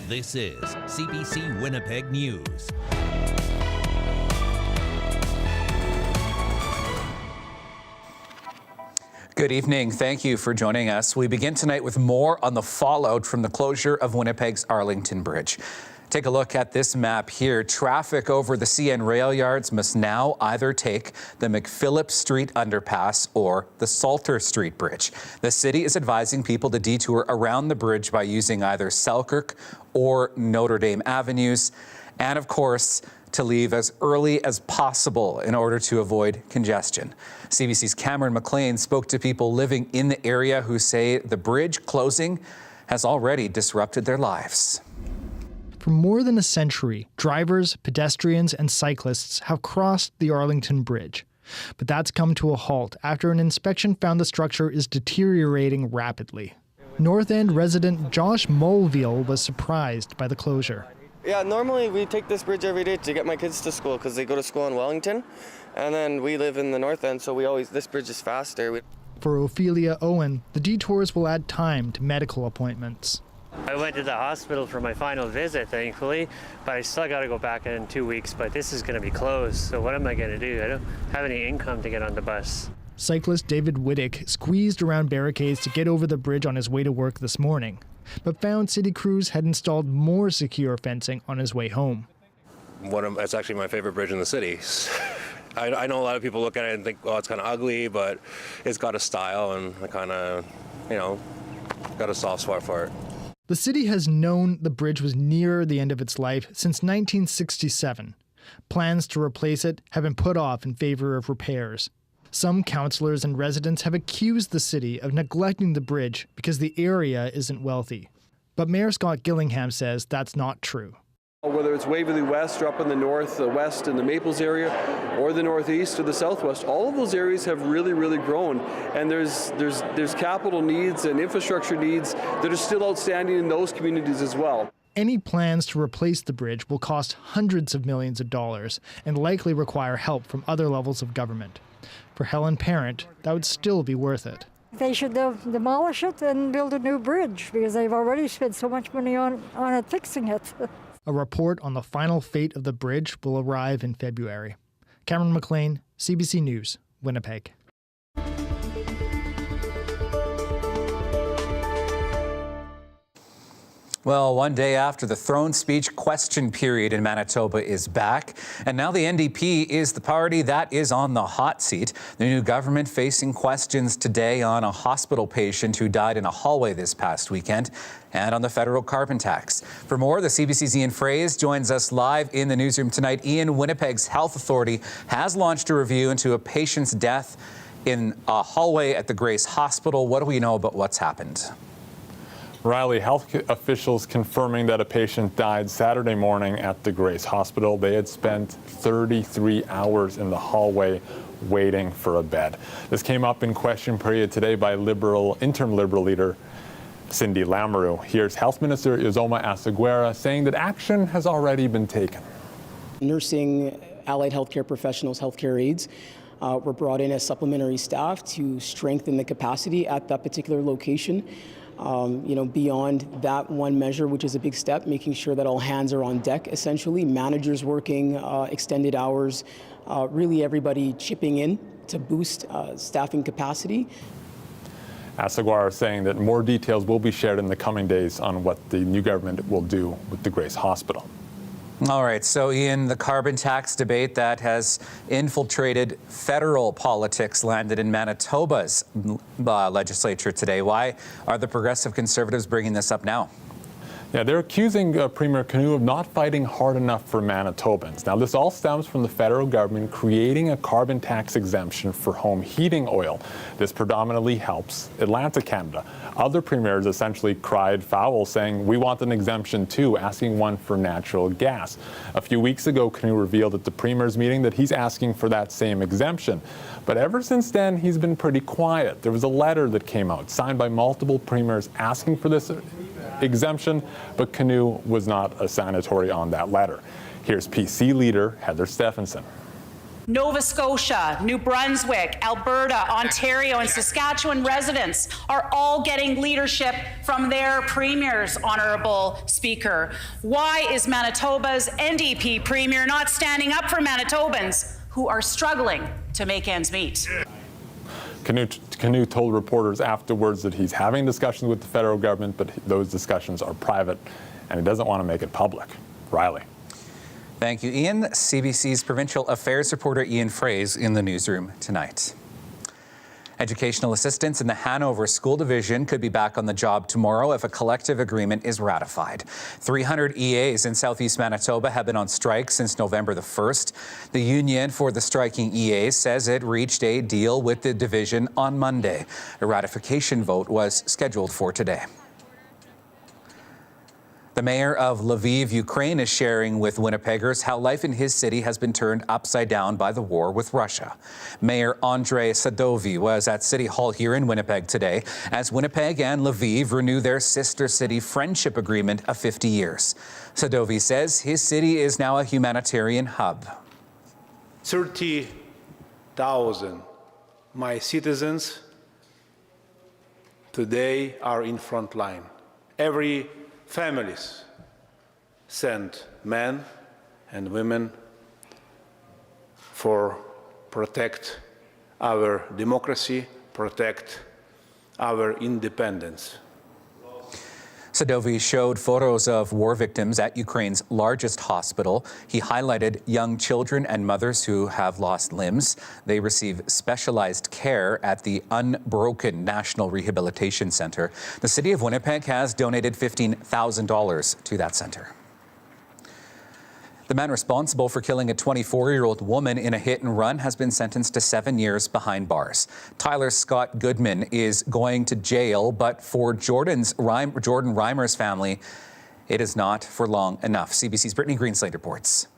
This is CBC Winnipeg News. Good evening. Thank you for joining us. We begin tonight with more on the fallout from the closure of Winnipeg's Arlington Bridge. Take a look at this map here. Traffic over the CN rail yards must now either take the McPhillip Street underpass or the Salter Street Bridge. The city is advising people to detour around the bridge by using either Selkirk or Notre Dame avenues, and of course, to leave as early as possible in order to avoid congestion. CBC's Cameron McLean spoke to people living in the area who say the bridge closing has already disrupted their lives. For more than a century, drivers, pedestrians, and cyclists have crossed the Arlington Bridge. But that's come to a halt after an inspection found the structure is deteriorating rapidly. North End resident Josh Mulvill was surprised by the closure. Yeah, normally we take this bridge every day to get my kids to school because they go to school in Wellington. And then we live in the North End, so this bridge is faster. For Ophelia Owen, the detours will add time to medical appointments. I went to the hospital for my final visit, thankfully, but I still got to go back in 2 weeks, but this is going to be closed, so what am I going to do? I don't have any income to get on the bus. Cyclist David Whittick squeezed around barricades to get over the bridge on his way to work this morning, but found city crews had installed more secure fencing on his way home. It's actually my favorite bridge in the city. I know a lot of people look at it and think, oh, it's kind of ugly, but it's got a style, and I kind of, got a soft spot for it. The city has known the bridge was near the end of its life since 1967. Plans to replace it have been put off in favor of repairs. Some councillors and residents have accused the city of neglecting the bridge because the area isn't wealthy. But Mayor Scott Gillingham says that's not true. Whether it's Waverley West or up in the north, the west and the Maples area, or the northeast or the southwest, all of those areas have really, really grown. And there's capital needs and infrastructure needs that are still outstanding in those communities as well. Any plans to replace the bridge will cost hundreds of millions of dollars and likely require help from other levels of government. For Helen Parent, that would still be worth it. They should demolish it and build a new bridge because they've already spent so much money on it fixing it. A report on the final fate of the bridge will arrive in February. Cameron McLean, CBC News, Winnipeg. Well, one day after the throne speech question period in Manitoba is back, and now the NDP is the party that is on the hot seat. The new government facing questions today on a hospital patient who died in a hallway this past weekend and on the federal carbon tax. For more, the CBC's Ian Fraze joins us live in the newsroom tonight. Ian, Winnipeg's health authority has launched a review into a patient's death in a hallway at the Grace Hospital. What do we know about what's happened? Riley, health officials confirming that a patient died Saturday morning at the Grace Hospital. They had spent 33 hours in the hallway waiting for a bed. This came up in question period today by interim Liberal leader Cindy Lamoureux. Here's Health Minister Uzoma Asaguera saying that action has already been taken. Nursing, allied healthcare professionals, healthcare aides were brought in as supplementary staff to strengthen the capacity at that particular location. Beyond that one measure, which is a big step, making sure that all hands are on deck, essentially, managers working extended hours, really everybody chipping in to boost staffing capacity. Asaguera saying that more details will be shared in the coming days on what the new government will do with the Grace Hospital. All right, so Ian, the carbon tax debate that has infiltrated federal politics landed in Manitoba's legislature today. Why are the Progressive Conservatives bringing this up now? Yeah, they're accusing Premier Canoe of not fighting hard enough for Manitobans. Now, this all stems from the federal government creating a carbon tax exemption for home heating oil. This predominantly helps Atlantic Canada. Other premiers essentially cried foul, saying, we want an exemption too, asking one for natural gas. A few weeks ago, Canoe revealed at the premier's meeting that he's asking for that same exemption. But ever since then, he's been pretty quiet. There was a letter that came out, signed by multiple premiers asking for this exemption, but Canoe was not a signatory on that letter. Here's PC leader Heather Stephenson. Nova Scotia, New Brunswick, Alberta, Ontario, and Saskatchewan residents are all getting leadership from their premiers, Honourable Speaker. Why is Manitoba's NDP premier not standing up for Manitobans who are struggling to make ends meet? Canute told reporters afterwards that he's having discussions with the federal government, but those discussions are private, and he doesn't want to make it public. Riley. Thank you, Ian. CBC's provincial affairs reporter Ian Fraze in the newsroom tonight. Educational assistants in the Hanover School Division could be back on the job tomorrow if a collective agreement is ratified. 300 EAs in southeast Manitoba have been on strike since November the 1st. The union for the striking EAs says it reached a deal with the division on Monday. A ratification vote was scheduled for today. The mayor of Lviv, Ukraine, is sharing with Winnipeggers how life in his city has been turned upside down by the war with Russia. Mayor Andrei Sadovyi was at City Hall here in Winnipeg today as Winnipeg and Lviv renew their sister city friendship agreement of 50 years. Sadovyi says his city is now a humanitarian hub. 30,000 my citizens today are in front line. Every families send men and women for protect our democracy, protect our independence. Sadovyi showed photos of war victims at Ukraine's largest hospital. He highlighted young children and mothers who have lost limbs. They receive specialized care at the Unbroken National Rehabilitation Center. The City of Winnipeg has donated $15,000 to that center. The man responsible for killing a 24-year-old woman in a hit-and-run has been sentenced to 7 years behind bars. Tyler Scott Goodman is going to jail, but for Jordan Reimer's family, it is not for long enough. CBC's Brittany Greenslade reports.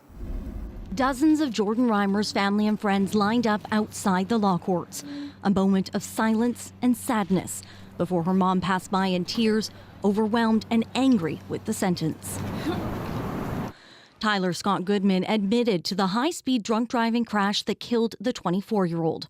Dozens of Jordan Reimer's family and friends lined up outside the law courts. A moment of silence and sadness before her mom passed by in tears, overwhelmed and angry with the sentence. Tyler Scott Goodman admitted to the high-speed drunk driving crash that killed the 24-year-old.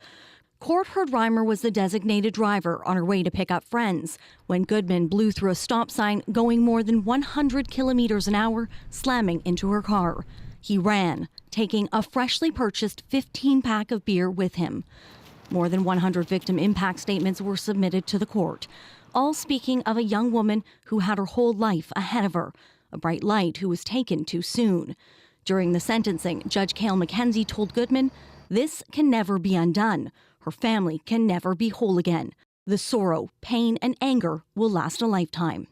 Court heard Reimer was the designated driver on her way to pick up friends when Goodman blew through a stop sign going more than 100 kilometers an hour, slamming into her car. He ran, taking a freshly purchased 15-pack of beer with him. More than 100 victim impact statements were submitted to the court, all speaking of a young woman who had her whole life ahead of her, a bright light who was taken too soon. During the sentencing, Judge Cale McKenzie told Goodman, "This can never be undone. Her family can never be whole again. The sorrow, pain, and anger will last a lifetime."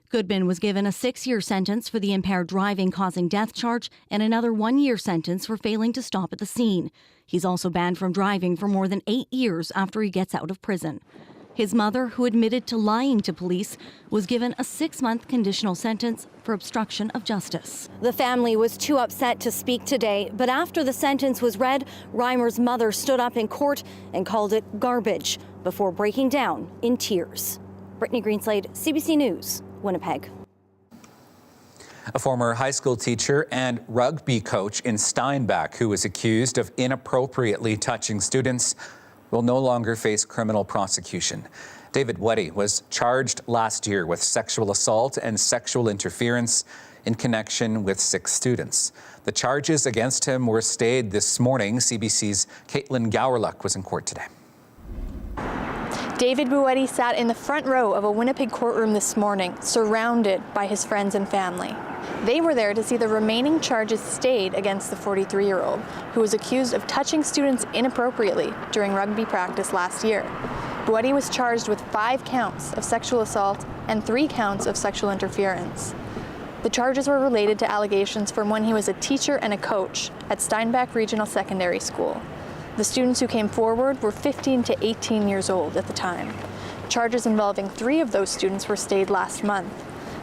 Goodman was given a 6-year sentence for the impaired driving causing death charge and another 1-year sentence for failing to stop at the scene. He's also banned from driving for more than 8 years after he gets out of prison. His mother, who admitted to lying to police, was given a 6-month conditional sentence for obstruction of justice. The family was too upset to speak today, but after the sentence was read, Reimer's mother stood up in court and called it garbage before breaking down in tears. Brittany Greenslade, CBC News, Winnipeg. A former high school teacher and rugby coach in Steinbach, who was accused of inappropriately touching students, will no longer face criminal prosecution. David Weddy was charged last year with sexual assault and sexual interference in connection with 6 students. The charges against him were stayed this morning. CBC's Caitlin Gowerluck was in court today. David Buetti sat in the front row of a Winnipeg courtroom this morning, surrounded by his friends and family. They were there to see the remaining charges stayed against the 43-year-old, who was accused of touching students inappropriately during rugby practice last year. Buetti was charged with 5 counts of sexual assault and 3 counts of sexual interference. The charges were related to allegations from when he was a teacher and a coach at Steinbach Regional Secondary School. The students who came forward were 15 to 18 years old at the time. Charges involving 3 of those students were stayed last month.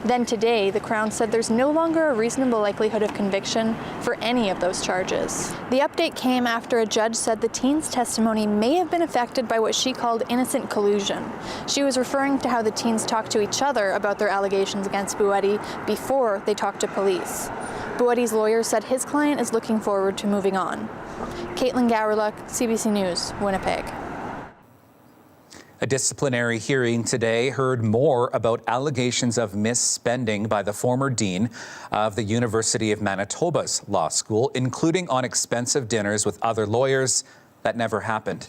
Then today, the Crown said there's no longer a reasonable likelihood of conviction for any of those charges. The update came after a judge said the teen's testimony may have been affected by what she called innocent collusion. She was referring to how the teens talked to each other about their allegations against Buetti before they talked to police. Buetti's lawyer said his client is looking forward to moving on. Caitlin Gowerluck, CBC News, Winnipeg. A disciplinary hearing today heard more about allegations of misspending by the former dean of the University of Manitoba's law school, including on expensive dinners with other lawyers that never happened.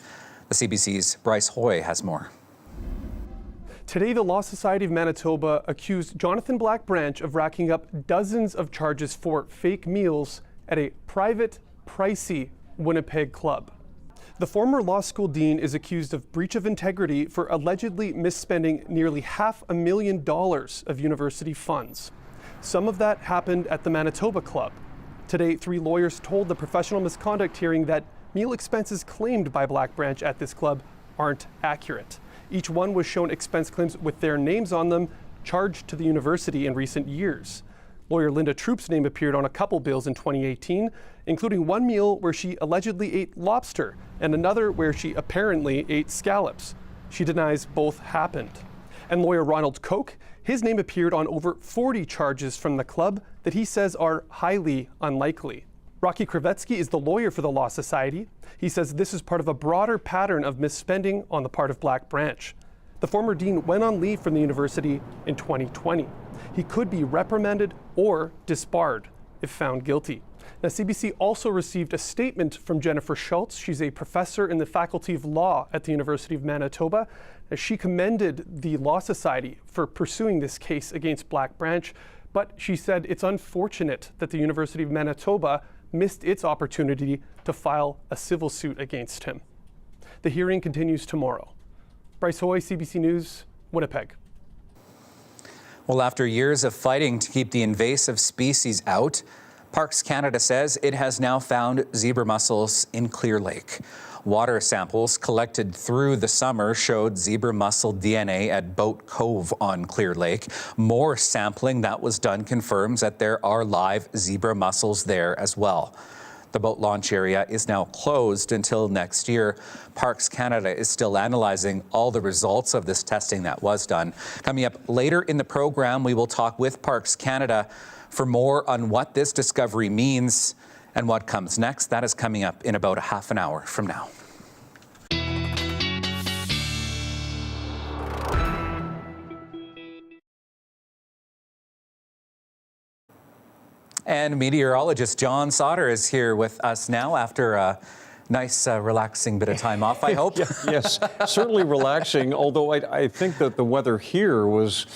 The CBC's Bryce Hoy has more. Today, the Law Society of Manitoba accused Jonathan Black Branch of racking up dozens of charges for fake meals at a private, pricey Winnipeg club. The former law school dean is accused of breach of integrity for allegedly misspending nearly $500,000 of university funds. Some of that happened at the Manitoba Club. Today, 3 lawyers told the professional misconduct hearing that meal expenses claimed by Black Branch at this club aren't accurate. Each one was shown expense claims with their names on them, charged to the university in recent years. Lawyer Linda Troop's name appeared on a couple bills in 2018, including one meal where she allegedly ate lobster and another where she apparently ate scallops. She denies both happened. And lawyer Ronald Koch, his name appeared on over 40 charges from the club that he says are highly unlikely. Rocky Kravetsky is the lawyer for the Law Society. He says this is part of a broader pattern of misspending on the part of Black Branch. The former dean went on leave from the university in 2020. He could be reprimanded or disbarred if found guilty. Now, CBC also received a statement from Jennifer Schultz. She's a professor in the Faculty of Law at the University of Manitoba. She commended the Law Society for pursuing this case against Black Branch, but she said it's unfortunate that the University of Manitoba missed its opportunity to file a civil suit against him. The hearing continues tomorrow. Bryce Hoy, CBC News, Winnipeg. Well, after years of fighting to keep the invasive species out, Parks Canada says it has now found zebra mussels in Clear Lake. Water samples collected through the summer showed zebra mussel DNA at Boat Cove on Clear Lake. More sampling that was done confirms that there are live zebra mussels there as well. The boat launch area is now closed until next year. Parks Canada is still analyzing all the results of this testing that was done. Coming up later in the program, we will talk with Parks Canada for more on what this discovery means and what comes next. That is coming up in about a half an hour from now. And meteorologist John Sauter is here with us now after a nice, relaxing bit of time off, I hope. Yes, certainly relaxing, although I think that the weather here was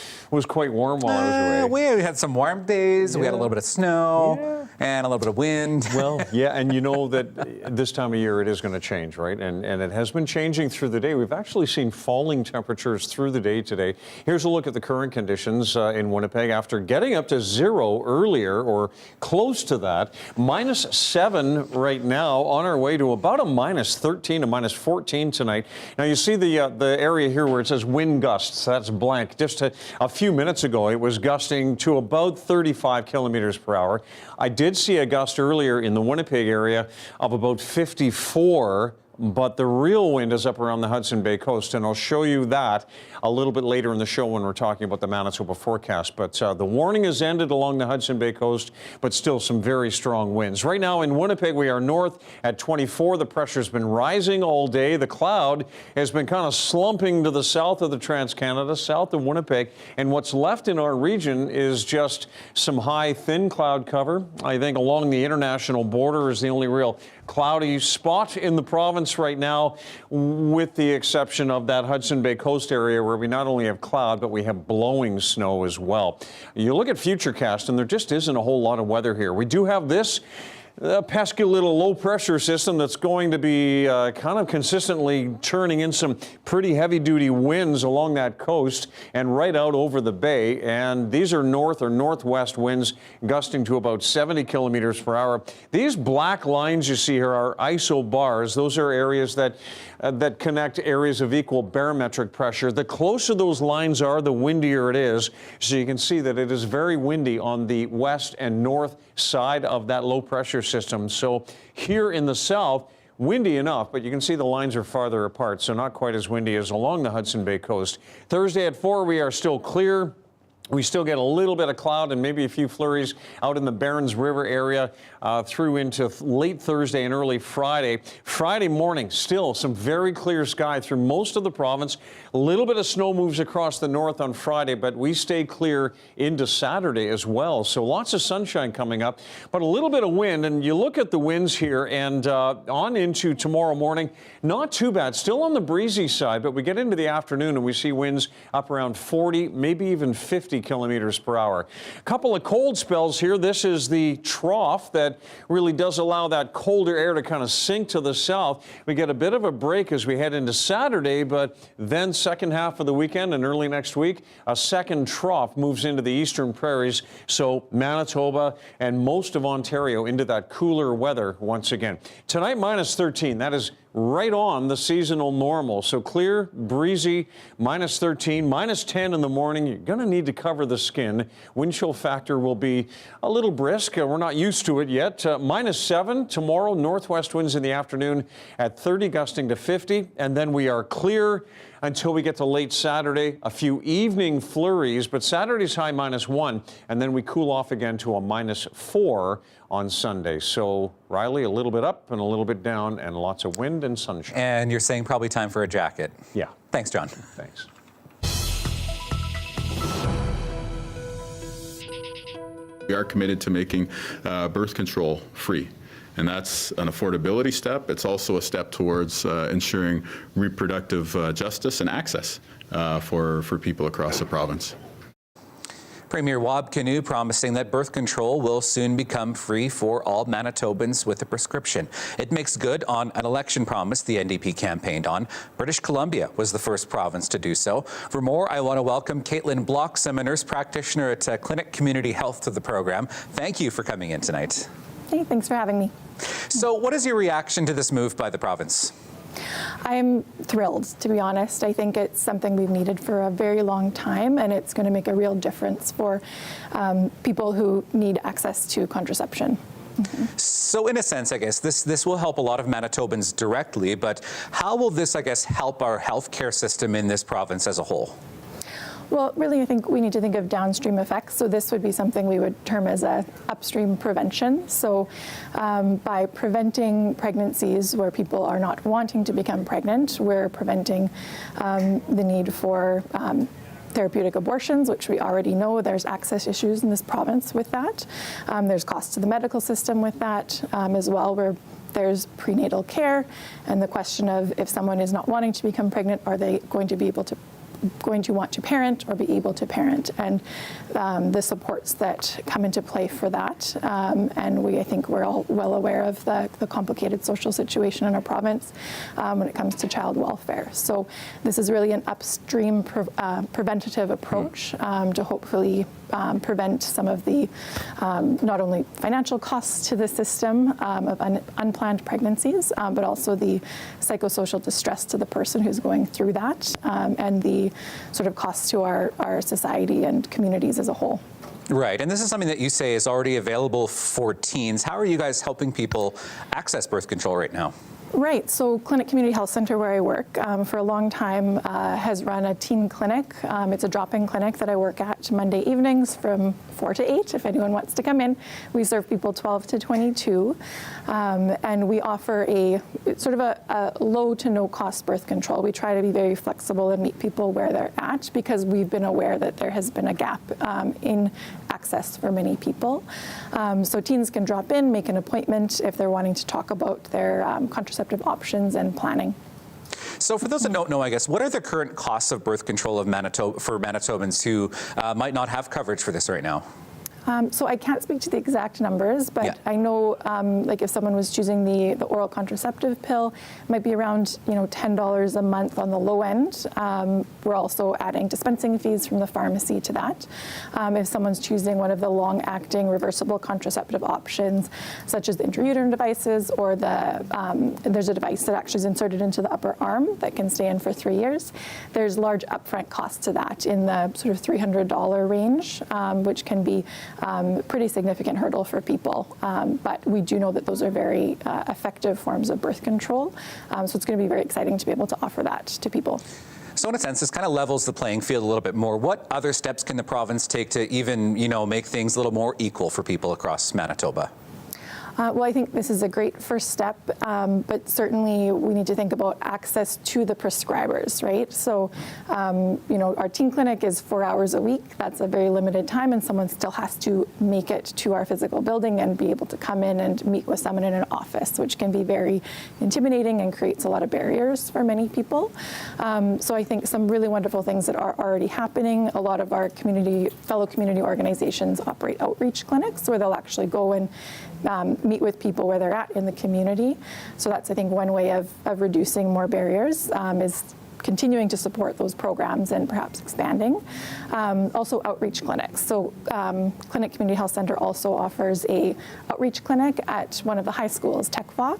quite warm while I was away. We had some warm days, we had a little bit of snow, and a little bit of wind. Well, yeah, and you know that this time of year it is going to change, right? And it has been changing through the day. We've actually seen falling temperatures through the day today. Here's a look at the current conditions in Winnipeg after getting up to 0 earlier, or close to that. -7 right now, on our way to about a -13 to -14 tonight. Now you see the area here where it says wind gusts. That's blank. Just a few minutes ago, it was gusting to about 35 kilometers per hour. I did see a gust earlier in the Winnipeg area of about 54. But the real wind is up around the Hudson Bay coast, and I'll show you that a little bit later in the show when we're talking about the Manitoba forecast. But the warning has ended along the Hudson Bay coast, but still some very strong winds. Right now in Winnipeg, we are north at 24. The pressure's been rising all day. The cloud has been kind of slumping to the south of the Trans-Canada, south of Winnipeg, and what's left in our region is just some high, thin cloud cover. I think along the international border is the only real cloudy spot in the province right now, with the exception of that Hudson Bay coast area where we not only have cloud, but we have blowing snow as well. You look at Futurecast, and there just isn't a whole lot of weather here. We do have this pesky little low pressure system that's going to be kind of consistently turning in some pretty heavy duty winds along that coast and right out over the bay. And these are north or northwest winds gusting to about 70 kilometers per hour. These black lines you see here are isobars. Those are areas that connect areas of equal barometric pressure. The closer those lines are, the windier it is. So you can see that it is very windy on the west and north side of that low pressure system. So here in the south, windy enough, but you can see the lines are farther apart, so not quite as windy as along the Hudson Bay coast. Thursday at 4, we are still clear. We still get a little bit of cloud and maybe a few flurries out in the Barons River area through into late Thursday and early Friday. Friday morning, still some very clear sky through most of the province. A little bit of snow moves across the north on Friday, but we stay clear into Saturday as well. So lots of sunshine coming up, but a little bit of wind. And you look at the winds here and on into tomorrow morning, not too bad. Still on the breezy side, but we get into the afternoon and we see winds up around 40, maybe even 50 kilometers per hour. A couple of cold spells here. This is the trough that really does allow that colder air to kind of sink to the south. We get a bit of a break as we head into Saturday, but then second half of the weekend and early next week, a second trough moves into the eastern prairies. So Manitoba and most of Ontario into that cooler weather once again. Tonight, -13. That is right on the seasonal normal. So clear, breezy, -13, -10 in the morning. You're going to need to cover the skin. Wind chill factor will be a little brisk. We're not used to it yet. -7 tomorrow. Northwest winds in the afternoon at 30, gusting to 50. And then we are clear until we get to late Saturday. A few evening flurries, but Saturday's high -1. And then we cool off again to a -4 on Sunday. So, Riley, a little bit up and a little bit down and lots of wind and sunshine. And you're saying probably time for a jacket. Yeah. Thanks, John. Thanks. We are committed to making birth control free. And that's an affordability step. It's also a step towards ensuring reproductive justice and access for people across the province. Premier Wab Kinew promising that birth control will soon become free for all Manitobans with a prescription. It makes good on an election promise the NDP campaigned on. British Columbia was the first province to do so. For more, I want to welcome Caitlin Block, a nurse practitioner at Clinic Community Health, to the program. Thank you for coming in tonight. Hey, thanks for having me. So what is your reaction to this move by the province? I'm thrilled, to be honest. I think it's something we've needed for a very long time, and it's going to make a real difference for people who need access to contraception. So in a sense, I guess, this will help a lot of Manitobans directly, but how will this, I guess, help our healthcare system in this province as a whole? Well, really, I think we need to think of downstream effects. So this would be something we would term as a upstream prevention. So by preventing pregnancies where people are not wanting to become pregnant, we're preventing the need for therapeutic abortions, which we already know there's access issues in this province with that. There's costs to the medical system with that as well, where there's prenatal care, and the question of if someone is not wanting to become pregnant, are they going to want to parent or be able to parent, and the supports that come into play for that. And I think we're all well aware of the complicated social situation in our province when it comes to child welfare. So this is really an upstream preventative approach to hopefully prevent some of the not only financial costs to the system of unplanned pregnancies, but also the psychosocial distress to the person who's going through that, and the sort of costs to our society and communities as a whole. Right, and this is something that you say is already available for teens. How are you guys helping people access birth control right now? Right, so Clinic Community Health Center, where I work, for a long time has run a teen clinic. It's a drop-in clinic that I work at Monday evenings from 4 to 8, if anyone wants to come in. We serve people 12 to 22, and we offer a sort of a low to no cost birth control. We try to be very flexible and meet people where they're at, because we've been aware that there has been a gap in access for many people. So teens can drop in, make an appointment if they're wanting to talk about their contraceptive options and planning. So for those that don't know, I guess, what are the current costs of birth control for Manitobans who might not have coverage for this right now? So I can't speak to the exact numbers, but I know like if someone was choosing the oral contraceptive pill, it might be around $10 a month on the low end. We're also adding dispensing fees from the pharmacy to that. If someone's choosing one of the long-acting reversible contraceptive options, such as the intrauterine devices, or there's a device that actually is inserted into the upper arm that can stay in for 3 years, there's large upfront costs to that in the sort of $300 range, which can be pretty significant hurdle for people, but we do know that those are very effective forms of birth control, so it's going to be very exciting to be able to offer that to people. So in a sense, this kind of levels the playing field a little bit more. What other steps can the province take to even, make things a little more equal for people across Manitoba? Well, I think this is a great first step, but certainly we need to think about access to the prescribers, right? So, our teen clinic is 4 hours a week. That's a very limited time, and someone still has to make it to our physical building and be able to come in and meet with someone in an office, which can be very intimidating and creates a lot of barriers for many people. So I think some really wonderful things that are already happening. A lot of our fellow community organizations operate outreach clinics where they'll actually go and meet with people where they're at in the community. So that's, I think, one way of reducing more barriers is continuing to support those programs and perhaps expanding. Also outreach clinics. So Clinic Community Health Centre also offers a outreach clinic at one of the high schools, TechVoc,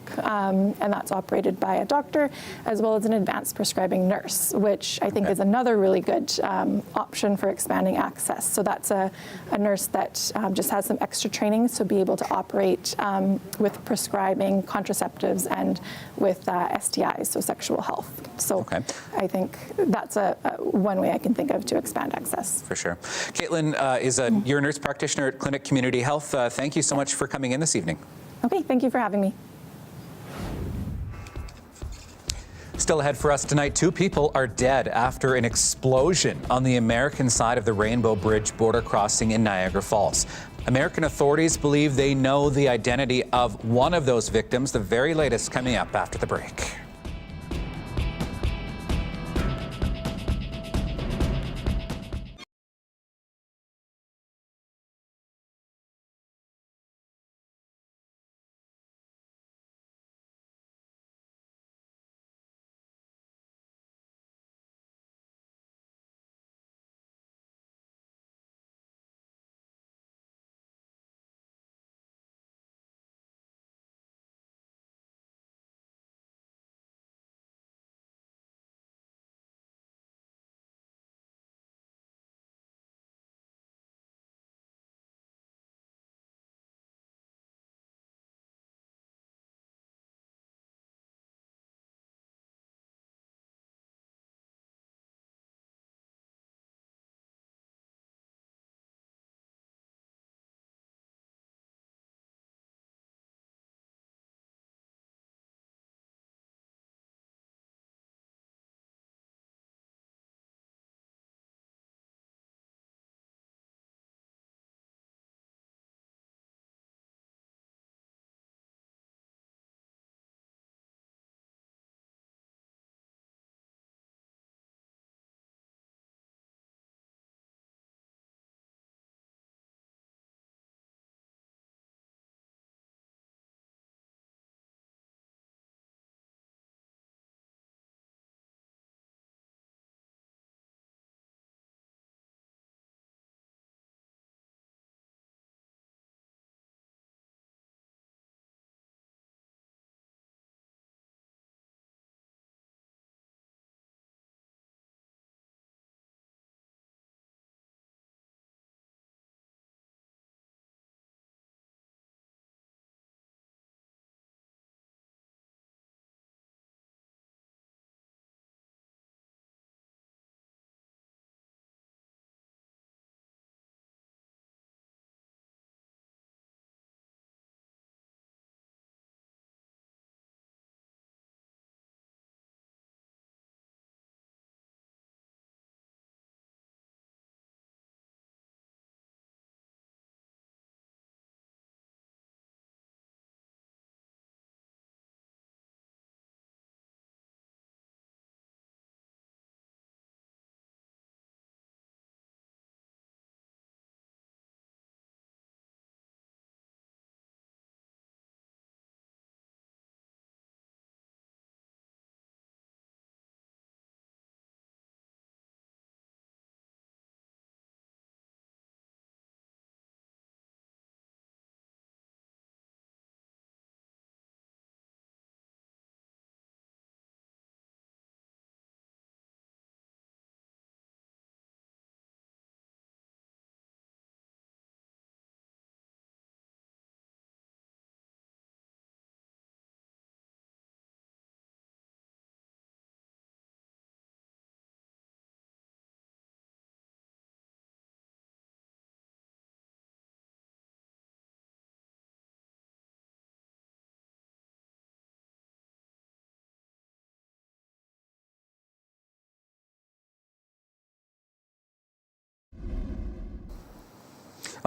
and that's operated by a doctor as well as an advanced prescribing nurse, which I think is another really good option for expanding access. So that's a nurse that just has some extra training to be able to operate with prescribing contraceptives and with STIs, so sexual health. So I think that's one way I can think of to expand access. For sure. Caitlin is you're a nurse practitioner at Clinic Community Health. Thank you so much for coming in this evening. Okay, thank you for having me. Still ahead for us tonight, 2 people are dead after an explosion on the American side of the Rainbow Bridge border crossing in Niagara Falls. American authorities believe they know the identity of one of those victims. The very latest coming up after the break.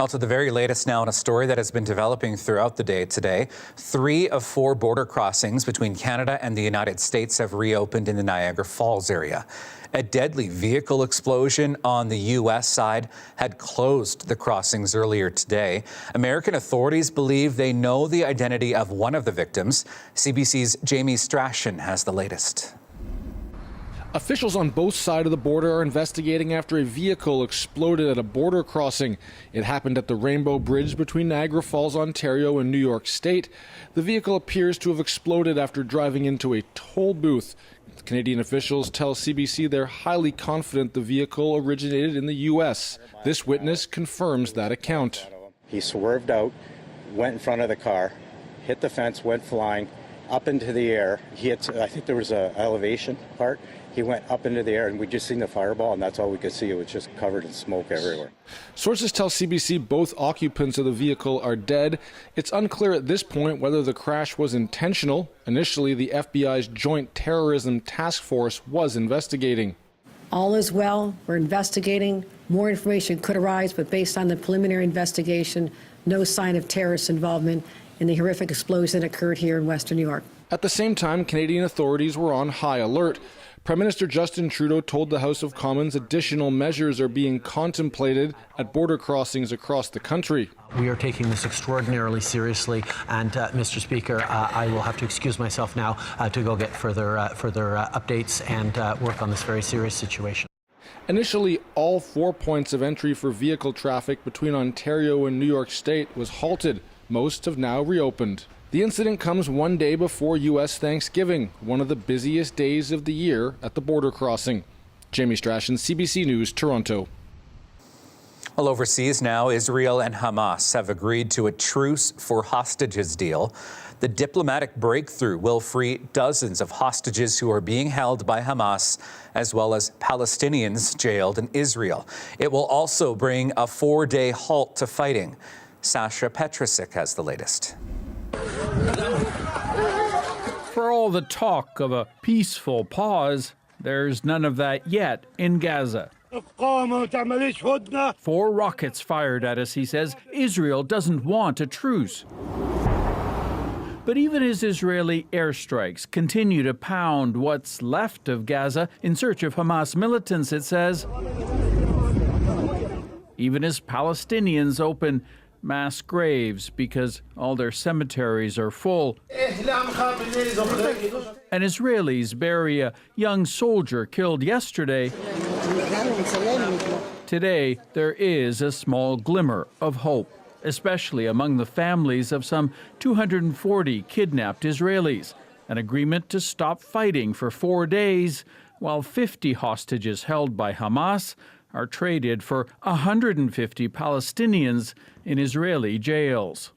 Well, to the very latest now in a story that has been developing throughout the day today. 3 of 4 border crossings between Canada and the United States have reopened in the Niagara Falls area. A deadly vehicle explosion on the U.S. side had closed the crossings earlier today. American authorities believe they know the identity of one of the victims. CBC's Jamie Strachan has the latest. Officials on both sides of the border are investigating after a vehicle exploded at a border crossing. It happened at the Rainbow Bridge between Niagara Falls, Ontario and New York State. The vehicle appears to have exploded after driving into a toll booth. Canadian officials tell CBC they're highly confident the vehicle originated in the U.S. This witness confirms that account. He swerved out, went in front of the car, hit the fence, went flying up into the air. I think there was an elevation part. He went up into the air, and we just seen the fireball, and that's all we could see. It was just covered in smoke everywhere. Sources tell CBC both occupants of the vehicle are dead. It's unclear at this point whether the crash was intentional. Initially, the FBI's Joint Terrorism Task Force was investigating. All is well. We're investigating. More information could arise, but based on the preliminary investigation, no sign of terrorist involvement in the horrific explosion that occurred here in Western New York. At the same time, Canadian authorities were on high alert. Prime Minister Justin Trudeau told the House of Commons additional measures are being contemplated at border crossings across the country. We are taking this extraordinarily seriously, and Mr. Speaker, I will have to excuse myself now to go get further updates and work on this very serious situation. Initially, all 4 points of entry for vehicle traffic between Ontario and New York State was halted. Most have now reopened. The incident comes one day before U.S. Thanksgiving, one of the busiest days of the year at the border crossing. Jamie Strachan, CBC News, Toronto. Well, overseas now, Israel and Hamas have agreed to a truce for hostages deal. The diplomatic breakthrough will free dozens of hostages who are being held by Hamas, as well as Palestinians jailed in Israel. It will also bring a 4-day halt to fighting. Sasha Petrusik has the latest. For all the talk of a peaceful pause, there's none of that yet in Gaza. 4 rockets fired at us, he says. Israel doesn't want a truce. But even as Israeli airstrikes continue to pound what's left of Gaza in search of Hamas militants, it says, even as Palestinians open mass graves because all their cemeteries are full, and Israelis bury a young soldier killed yesterday, today there is a small glimmer of hope, especially among the families of some 240 kidnapped Israelis. An agreement to stop fighting for 4 days, while 50 hostages held by Hamas are traded for 150 Palestinians in Israeli jails.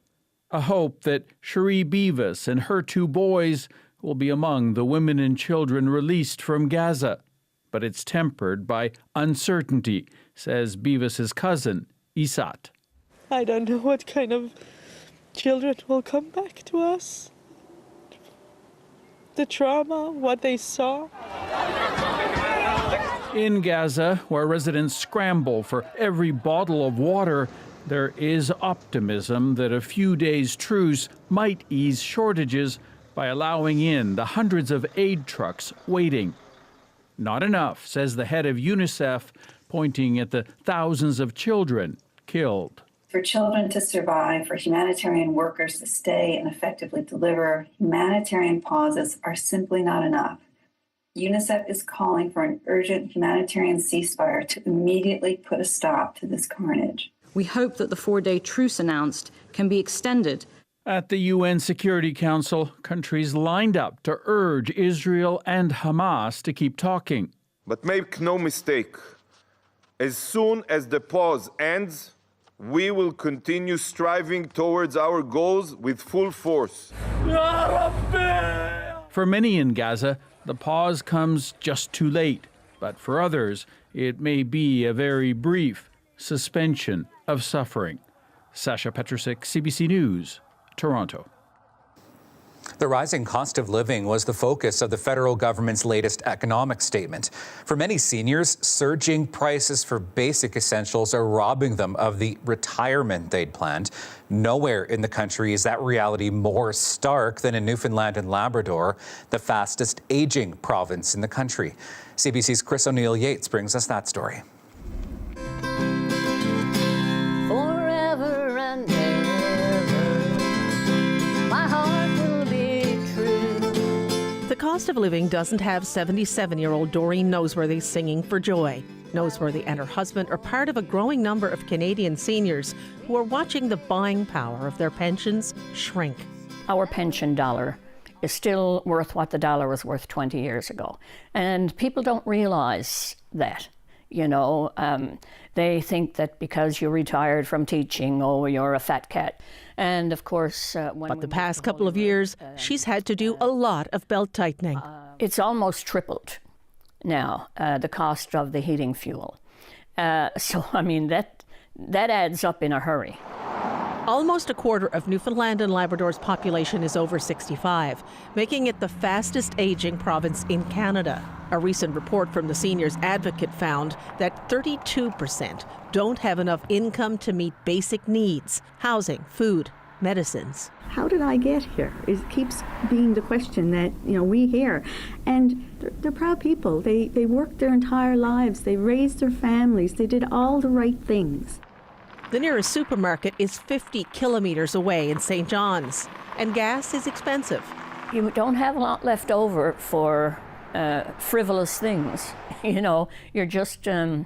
A hope that Cherie Beavis and her 2 boys will be among the women and children released from Gaza. But it's tempered by uncertainty, says Beavis's cousin, Isat. I don't know what kind of children will come back to us. The trauma, what they saw. In Gaza, where residents scramble for every bottle of water, there is optimism that a few days' truce might ease shortages by allowing in the hundreds of aid trucks waiting. Not enough, says the head of UNICEF, pointing at the thousands of children killed. For children to survive, for humanitarian workers to stay and effectively deliver, humanitarian pauses are simply not enough. UNICEF is calling for an urgent humanitarian ceasefire to immediately put a stop to this carnage. We hope that the 4-day truce announced can be extended. At the UN Security Council, countries lined up to urge Israel and Hamas to keep talking. But make no mistake, as soon as the pause ends, we will continue striving towards our goals with full force. For many in Gaza, the pause comes just too late. But for others, it may be a very brief suspension of suffering. Sasha Petrusik, CBC News, Toronto. The rising cost of living was the focus of the federal government's latest economic statement. For many seniors, surging prices for basic essentials are robbing them of the retirement they'd planned. Nowhere in the country is that reality more stark than in Newfoundland and Labrador, the fastest aging province in the country. CBC's Chris O'Neill-Yates brings us that story. Forever and ever, my heart will be true. The cost of living doesn't have 77-year-old Doreen Noseworthy singing for joy. Noseworthy and her husband are part of a growing number of Canadian seniors who are watching the buying power of their pensions shrink. Our pension dollar is still worth what the dollar was worth 20 years ago. And people don't realize that. You know, they think that because you're retired from teaching, oh, you're a fat cat. And of course, but the past couple of years, she's had to do a lot of belt tightening. It's almost tripled now, the cost of the heating fuel. So, I mean, that adds up in a hurry. Almost a quarter of Newfoundland and Labrador's population is over 65, making it the fastest aging province in Canada. A recent report from the Seniors Advocate found that 32% don't have enough income to meet basic needs: housing, food, medicines. How did I get here? It keeps being the question that, you know, we hear. And they're proud people. They worked their entire lives. They raised their families. They did all the right things. The nearest supermarket is 50 kilometers away in St. John's, and gas is expensive. You don't have a lot left over for frivolous things. You know, you're just, you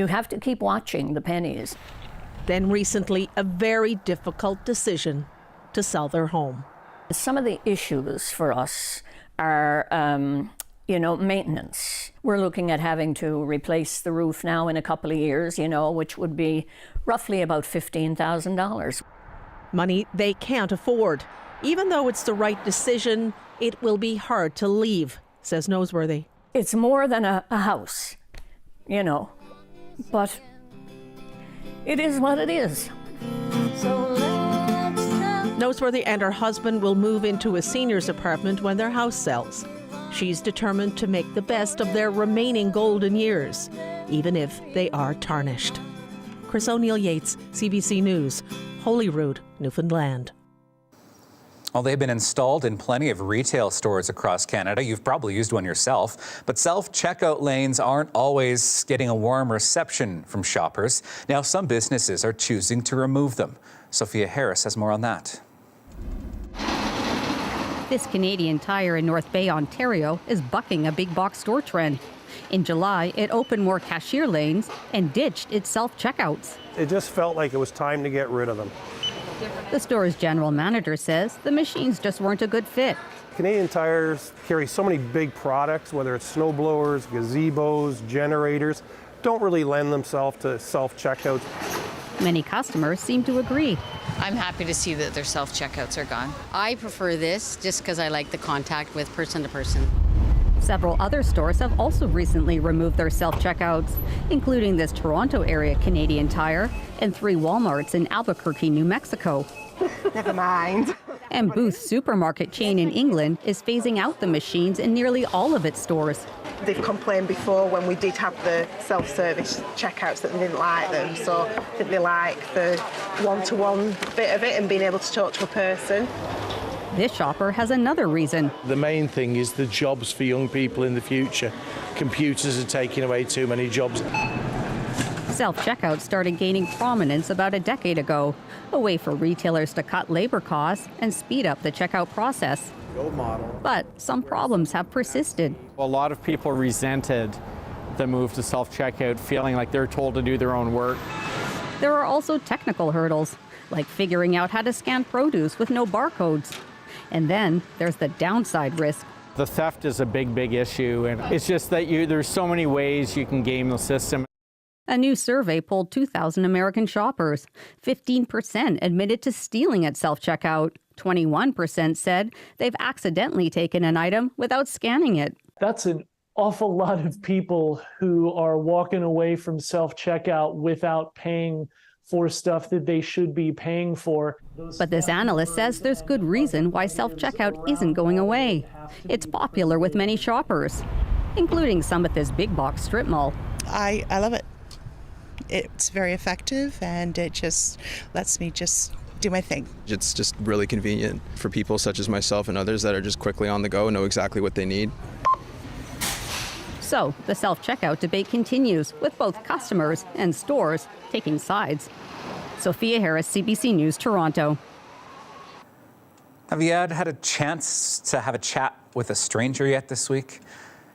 have to keep watching the pennies. Then recently, a very difficult decision to sell their home. Some of the issues for us are, maintenance. We're looking at having to replace the roof now in a couple of years, which would be roughly about $15,000. Money they can't afford. Even though it's the right decision, it will be hard to leave, says Noseworthy. It's more than a house, but it is what it is. Noseworthy and her husband will move into a senior's apartment when their house sells. She's determined to make the best of their remaining golden years, even if they are tarnished. Chris O'Neill-Yates, CBC News, Holyrood, Newfoundland. Well, they've been installed in plenty of retail stores across Canada. You've probably used one yourself. But self-checkout lanes aren't always getting a warm reception from shoppers. Now, some businesses are choosing to remove them. Sophia Harris has more on that. This Canadian Tire in North Bay, Ontario, is bucking a big box store trend. In July, it opened more cashier lanes and ditched its self-checkouts. It just felt like it was time to get rid of them. The store's general manager says the machines just weren't a good fit. Canadian Tires carry so many big products, whether it's snow blowers, gazebos, generators, don't really lend themselves to self-checkouts. Many customers seem to agree. I'm happy to see that their self-checkouts are gone. I prefer this just because I like the contact with person to person. Several other stores have also recently removed their self-checkouts, including this Toronto area Canadian Tire and 3 Walmarts in Albuquerque, New Mexico. Never mind. And Booth's supermarket chain in England is phasing out the machines in nearly all of its stores. They've complained before when we did have the self-service checkouts that they didn't like them, so I think they like the one-to-one bit of it and being able to talk to a person. This shopper has another reason. The main thing is the jobs for young people in the future. Computers are taking away too many jobs. Self-checkout started gaining prominence about a decade ago, a way for retailers to cut labor costs and speed up the checkout process. But some problems have persisted. A lot of people resented the move to self-checkout, feeling like they're told to do their own work. There are also technical hurdles, like figuring out how to scan produce with no barcodes. And then there's the downside risk. The theft is a big issue, and it's just that there's so many ways you can game the system. A new survey polled 2,000 American shoppers. 15% admitted to stealing at self-checkout. 21% said they've accidentally taken an item without scanning it. That's an awful lot of people who are walking away from self-checkout without paying for stuff that they should be paying for. But this analyst says there's good reason why self-checkout isn't going away. It's popular with many shoppers, including some at this big box strip mall. I love it. It's very effective, and it just lets me just do my thing. It's just really convenient for people such as myself and others that are just quickly on the go and know exactly what they need. So the self-checkout debate continues, with both customers and stores taking sides. Sophia Harris, CBC News, Toronto. Have you had a chance to have a chat with a stranger yet this week?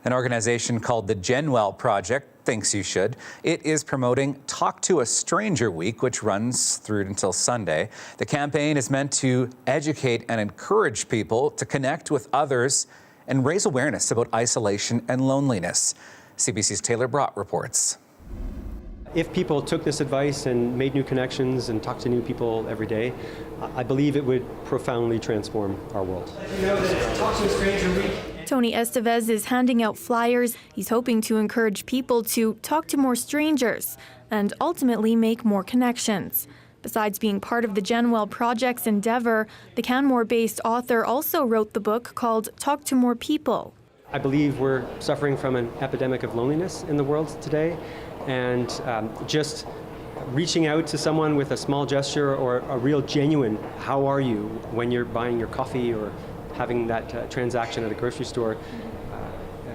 An organization called the Genwell Project thinks you should. It is promoting Talk to a Stranger Week, which runs through until Sunday. The campaign is meant to educate and encourage people to connect with others and raise awareness about isolation and loneliness. CBC's Taylor Brott reports. If people took this advice and made new connections and talked to new people every day, I believe it would profoundly transform our world. Talk to a Stranger Week. Tony Estevez is handing out flyers. He's hoping to encourage people to talk to more strangers and ultimately make more connections. Besides being part of the Genwell Project's endeavor, the Canmore-based author also wrote the book called Talk to More People. I believe we're suffering from an epidemic of loneliness in the world today, and just reaching out to someone with a small gesture or a real genuine "how are you" when you're buying your coffee or having that transaction at a grocery store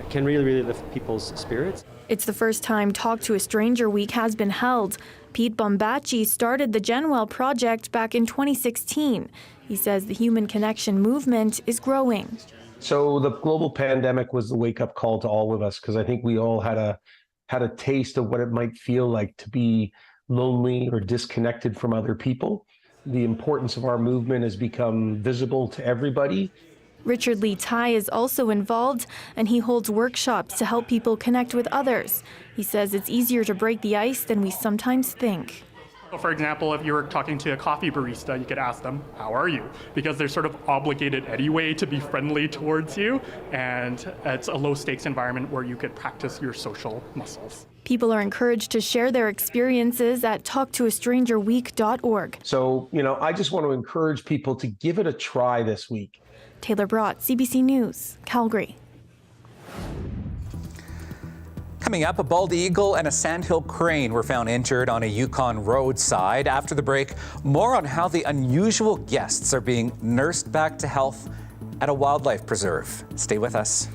can really lift people's spirits. It's the first time Talk to a Stranger Week has been held. Pete Bombachi started the Genwell Project back in 2016. He says the human connection movement is growing. So the global pandemic was the wake-up call to all of us, because I think we all had a taste of what it might feel like to be lonely or disconnected from other people. The importance of our movement has become visible to everybody. Richard Lee Tai is also involved, and he holds workshops to help people connect with others. He says it's easier to break the ice than we sometimes think. So for example, if you were talking to a coffee barista, you could ask them, "How are you?" Because they're sort of obligated anyway to be friendly towards you, and it's a low-stakes environment where you could practice your social muscles. People are encouraged to share their experiences at talktoastrangerweek.org. So, I just want to encourage people to give it a try this week. Taylor Brott, CBC News, Calgary. Coming up, a bald eagle and a sandhill crane were found injured on a Yukon roadside. After the break, more on how the unusual guests are being nursed back to health at a wildlife preserve. Stay with us.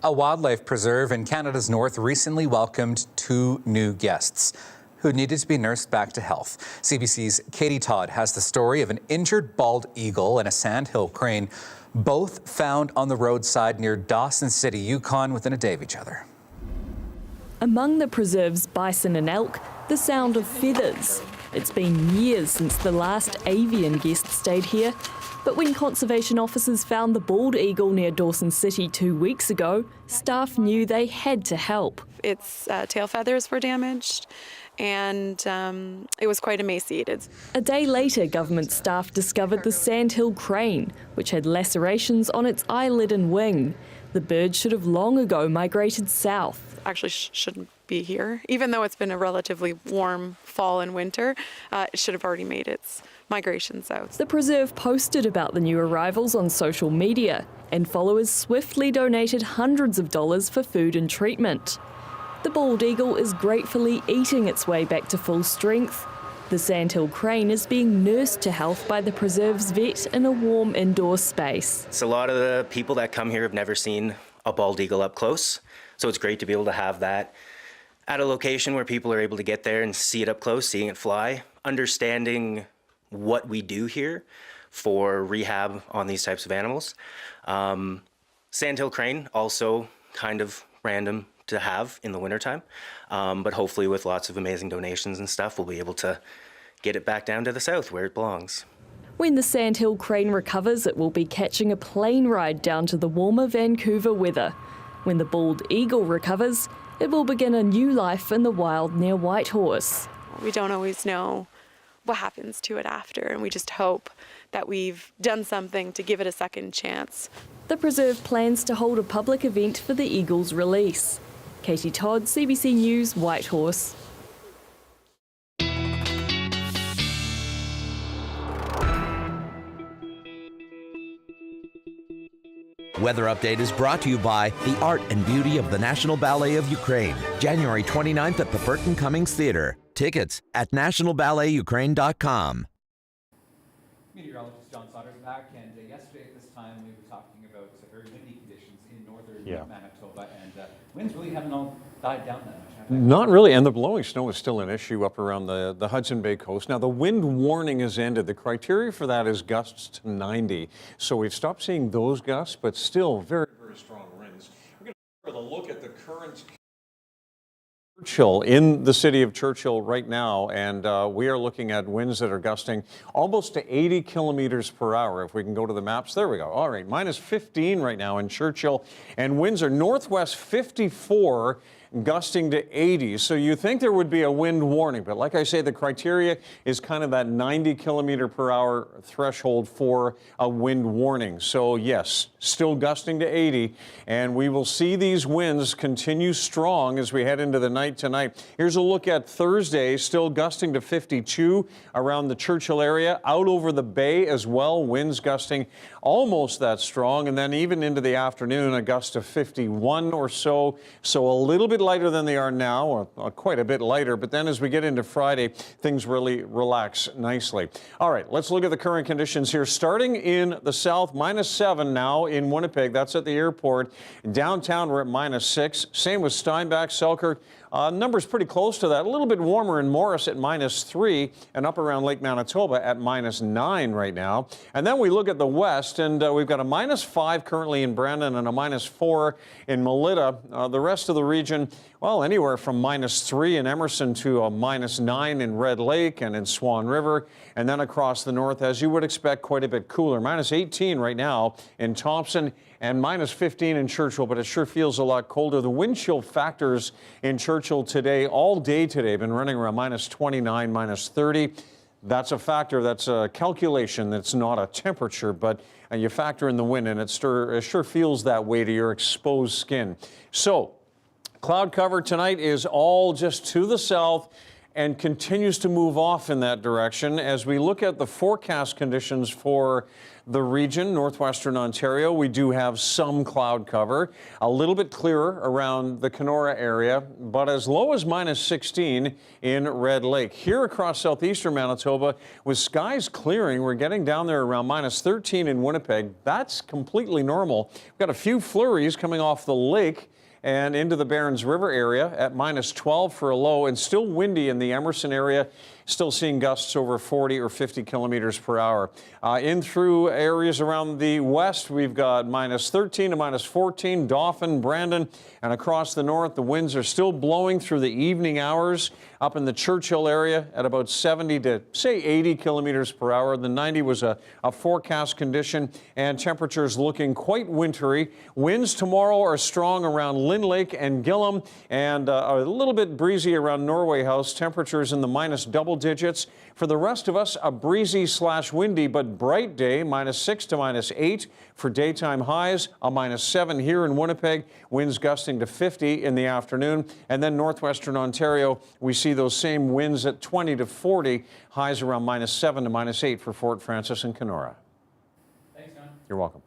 A wildlife preserve in Canada's north recently welcomed 2 new guests who needed to be nursed back to health. CBC's Katie Todd has the story of an injured bald eagle and a sandhill crane, both found on the roadside near Dawson City, Yukon, within a day of each other. Among the preserve's bison and elk, the sound of feathers. It's been years since the last avian guest stayed here, but when conservation officers found the bald eagle near Dawson City 2 weeks ago, staff knew they had to help. Its tail feathers were damaged, and it was quite emaciated. A day later, government staff discovered the sandhill crane, which had lacerations on its eyelid and wing. The bird should have long ago migrated south. Actually shouldn't be here. Even though it's been a relatively warm fall and winter, it should have already made its migration south. The preserve posted about the new arrivals on social media, and followers swiftly donated hundreds of dollars for food and treatment. The bald eagle is gratefully eating its way back to full strength. The sandhill crane is being nursed to health by the preserve's vet in a warm indoor space. So a lot of the people that come here have never seen a bald eagle up close, so it's great to be able to have that at a location where people are able to get there and see it up close, seeing it fly, understanding what we do here for rehab on these types of animals. Sandhill crane, also kind of random to have in the wintertime, but hopefully with lots of amazing donations and stuff, we'll be able to get it back down to the south where it belongs. When the sandhill crane recovers, it will be catching a plane ride down to the warmer Vancouver weather. When the bald eagle recovers, it will begin a new life in the wild near Whitehorse. We don't always know what happens to it after, and we just hope that we've done something to give it a second chance. The preserve plans to hold a public event for the eagle's release. Katie Todd, CBC News, Whitehorse. Weather Update is brought to you by the Art and Beauty of the National Ballet of Ukraine, January 29th at the Burton Cummings Theatre. Tickets at nationalballetukraine.com. Meteorologist John Sauter's back, and yesterday at this time we were talking about very windy conditions in northern Manitoba, and winds really haven't all died down that much. Not really, and the blowing snow is still an issue up around the Hudson Bay coast. Now, the wind warning has ended. The criteria for that is gusts to 90. So we've stopped seeing those gusts, but still very, very strong winds. We're going to look at the current Churchill in the city of Churchill right now, and we are looking at winds that are gusting almost to 80 kilometers per hour. If we can go to the maps, there we go. All right, minus 15 right now in Churchill, and winds are northwest 54, gusting to 80. So you think there would be a wind warning, but like I say, the criteria is kind of that 90 kilometer per hour threshold for a wind warning. So yes, still gusting to 80, and we will see these winds continue strong as we head into the night tonight. Here's a look at Thursday, still gusting to 52 around the Churchill area, out over the bay as well, winds gusting almost that strong, and then even into the afternoon, a gust of 51 or so, so a little bit lighter than they are now, or quite a bit lighter, but then as we get into Friday, things really relax nicely. All right, let's look at the current conditions here. Starting in the south, minus 7 now in Winnipeg, that's at the airport. Downtown, we're at minus 6. Same with Steinbach, Selkirk. Numbers pretty close to that. A little bit warmer in Morris at minus 3, and up around Lake Manitoba at minus 9 right now. And then we look at the west, and we've got a minus 5 currently in Brandon and a minus 4 in Melita. The rest of the region, well, anywhere from minus 3 in Emerson to a minus 9 in Red Lake and in Swan River. And then across the north, as you would expect, quite a bit cooler. Minus 18 right now in Thompson and minus 15 in Churchill, but it sure feels a lot colder. The wind chill factors in Churchill today, all day today, have been running around minus 29, minus 30. That's a factor, that's a calculation, that's not a temperature, but you factor in the wind, and it sure feels that way to your exposed skin. So, cloud cover tonight is all just to the south, and continues to move off in that direction. As we look at the forecast conditions for the region, northwestern Ontario, we do have some cloud cover, a little bit clearer around the Kenora area, but as low as -16 in Red Lake. Here across southeastern Manitoba, with skies clearing, we're getting down there around -13 in Winnipeg. That's completely normal. We've got a few flurries coming off the lake and into the Barons River area at -12 for a low, and still windy in the Emerson area. Still seeing gusts over 40 or 50 kilometers per hour. In through areas around the west, we've got -13 to -14, Dauphin, Brandon, and across the north, the winds are still blowing through the evening hours. Up in the Churchill area at about 70 to, say, 80 kilometers per hour. The 90 was a forecast condition, and temperatures looking quite wintry. Winds tomorrow are strong around Lynn Lake and Gillam, and a little bit breezy around Norway House. Temperatures in the minus double digits. For the rest of us, a breezy/windy but bright day, -6 to -8 for daytime highs, a -7 here in Winnipeg, winds gusting to 50 in the afternoon. And then northwestern Ontario, we see those same winds at 20 to 40, highs around -7 to -8 for Fort Frances and Kenora. Thanks, John. You're welcome.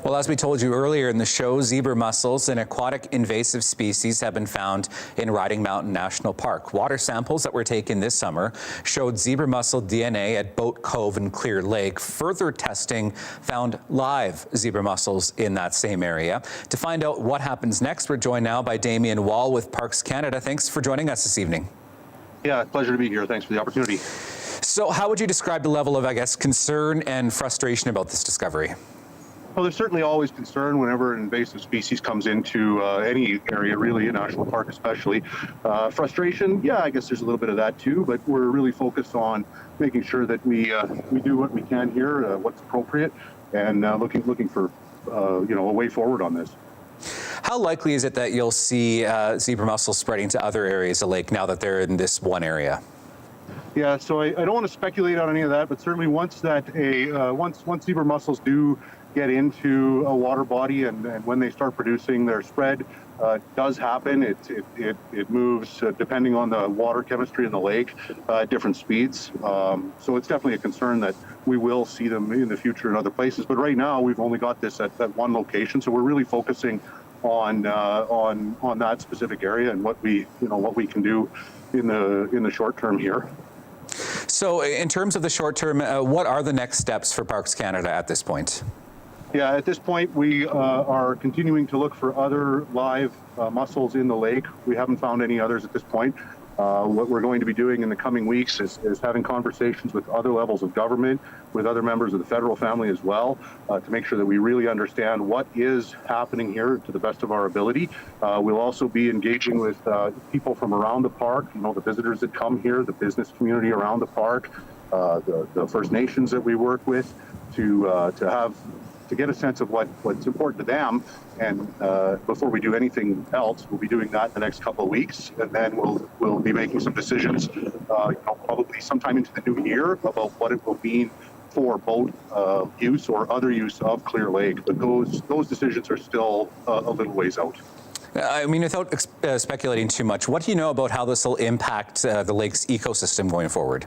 Well, as we told you earlier in the show, zebra mussels, an aquatic invasive species, have been found in Riding Mountain National Park. Water samples that were taken this summer showed zebra mussel DNA at Boat Cove and Clear Lake. Further testing found live zebra mussels in that same area. To find out what happens next, we're joined now by Damien Wall with Parks Canada. Thanks for joining us this evening. Yeah, pleasure to be here. Thanks for the opportunity. So how would you describe the level of, I guess, concern and frustration about this discovery? Well, there's certainly always concern whenever an invasive species comes into any area, really, a national park especially. Frustration, yeah, I guess there's a little bit of that too, but we're really focused on making sure that we do what we can here, what's appropriate, and looking for a way forward on this. How likely is it that you'll see zebra mussels spreading to other areas of the lake now that they're in this one area? Yeah, so I don't want to speculate on any of that, but certainly once zebra mussels do get into a water body and when they start producing their spread, does happen. It moves depending on the water chemistry in the lake at different speeds. So it's definitely a concern that we will see them in the future in other places. But right now we've only got this at one location, so we're really focusing on that specific area and what we can do in the short term here. So in terms of the short term, what are the next steps for Parks Canada at this point? Yeah, at this point, we are continuing to look for other live mussels in the lake. We haven't found any others at this point. What we're going to be doing in the coming weeks is having conversations with other levels of government, with other members of the federal family as well, to make sure that we really understand what is happening here to the best of our ability. We'll also be engaging with people from around the park, the visitors that come here, the business community around the park, the First Nations that we work with, to get a sense of what's important to them. And before we do anything else, we'll be doing that in the next couple of weeks, and then we'll be making some decisions, probably sometime into the new year, about what it will mean for boat use or other use of Clear Lake. But those decisions are still a little ways out. I mean, without speculating too much, what do you know about how this will impact the lake's ecosystem going forward?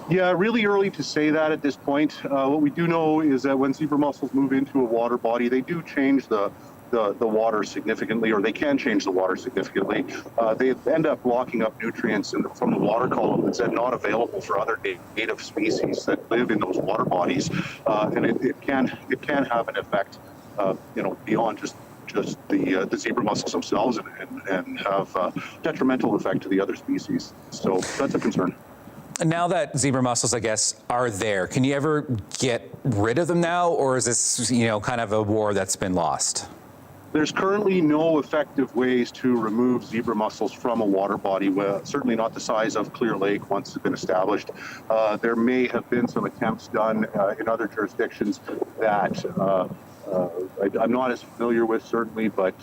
Yeah, really early to say that at this point. What we do know is that when zebra mussels move into a water body, they do change the water significantly, or they can change the water significantly. They end up locking up nutrients from the water column that's not available for other native species that live in those water bodies, and it can have an effect, beyond just the zebra mussels themselves, and have a detrimental effect to the other species. So that's a concern. Now that zebra mussels, I guess, are there, can you ever get rid of them now, or is this, kind of a war that's been lost? There's currently no effective ways to remove zebra mussels from a water body, certainly not the size of Clear Lake once it's been established. There may have been some attempts done in other jurisdictions that I'm not as familiar with, certainly, but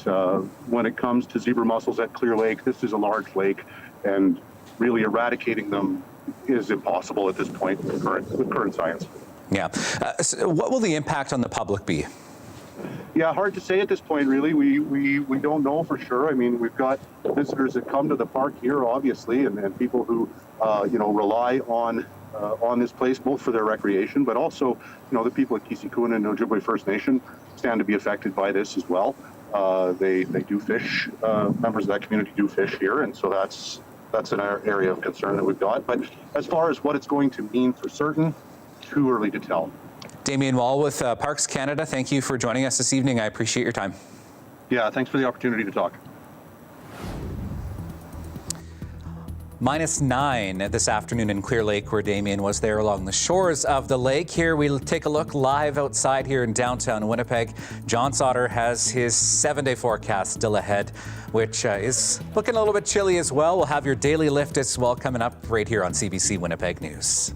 when it comes to zebra mussels at Clear Lake, this is a large lake, and really eradicating them is impossible at this point with current science. Yeah. So what will the impact on the public be? Yeah, hard to say at this point, really. We don't know for sure. I mean, we've got visitors that come to the park here, obviously, and people who, rely on this place, both for their recreation, but also, the people at Kisikuan and Ojibwe First Nation stand to be affected by this as well. They do fish. Members of that community do fish here, and so that's an area of concern that we've got. But as far as what it's going to mean for certain, too early to tell. Damien Wall with Parks Canada, thank you for joining us this evening. I appreciate your time. Yeah, thanks for the opportunity to talk. -9 this afternoon in Clear Lake, where Damien was there along the shores of the lake. Here we'll take a look live outside here in downtown Winnipeg. John Sauter has his 7-day forecast still ahead, which is looking a little bit chilly as well. We'll have your daily lift as well coming up right here on CBC Winnipeg News.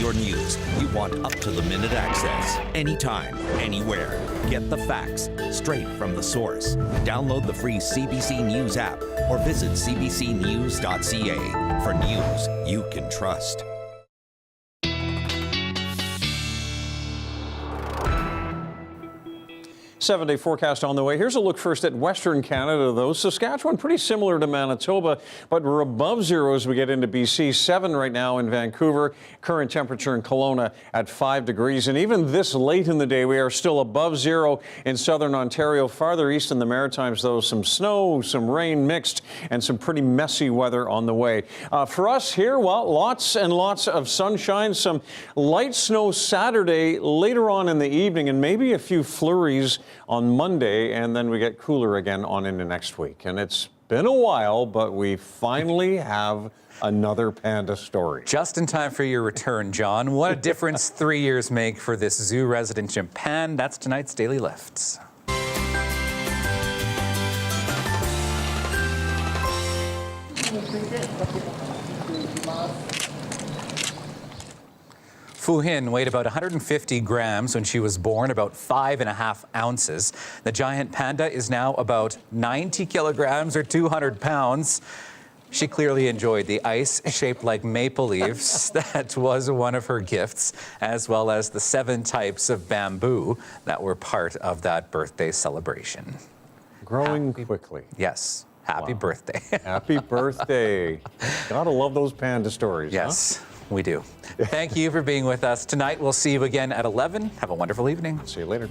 your news, you want up-to-the-minute access. Anytime, anywhere. Get the facts straight from the source. Download the free CBC News app or visit cbcnews.ca for news you can trust. 7-day forecast on the way. Here's a look first at Western Canada, though. Saskatchewan, pretty similar to Manitoba, but we're above zero as we get into BC. 7 right now in Vancouver. Current temperature in Kelowna at 5 degrees. And even this late in the day, we are still above zero in southern Ontario. Farther east in the Maritimes, though, some snow, some rain mixed, and some pretty messy weather on the way. For us here, well, lots and lots of sunshine. Some light snow Saturday later on in the evening, and maybe a few flurries on Monday, and then we get cooler again on into next week. And it's been a while, but we finally have another panda story. Just in time for your return, John. What a difference 3 years make for this zoo resident Japan. That's tonight's Daily Lifts. Fu Hin weighed about 150 grams when she was born, about 5.5 ounces. The giant panda is now about 90 kilograms or 200 pounds. She clearly enjoyed the ice shaped like maple leaves. That was one of her gifts, as well as the 7 types of bamboo that were part of that birthday celebration. Growing quickly. Yes. Happy birthday. Happy birthday. Gotta love those panda stories. Yes. Huh? We do. Thank you for being with us tonight. We'll see you again at 11. Have a wonderful evening. See you later.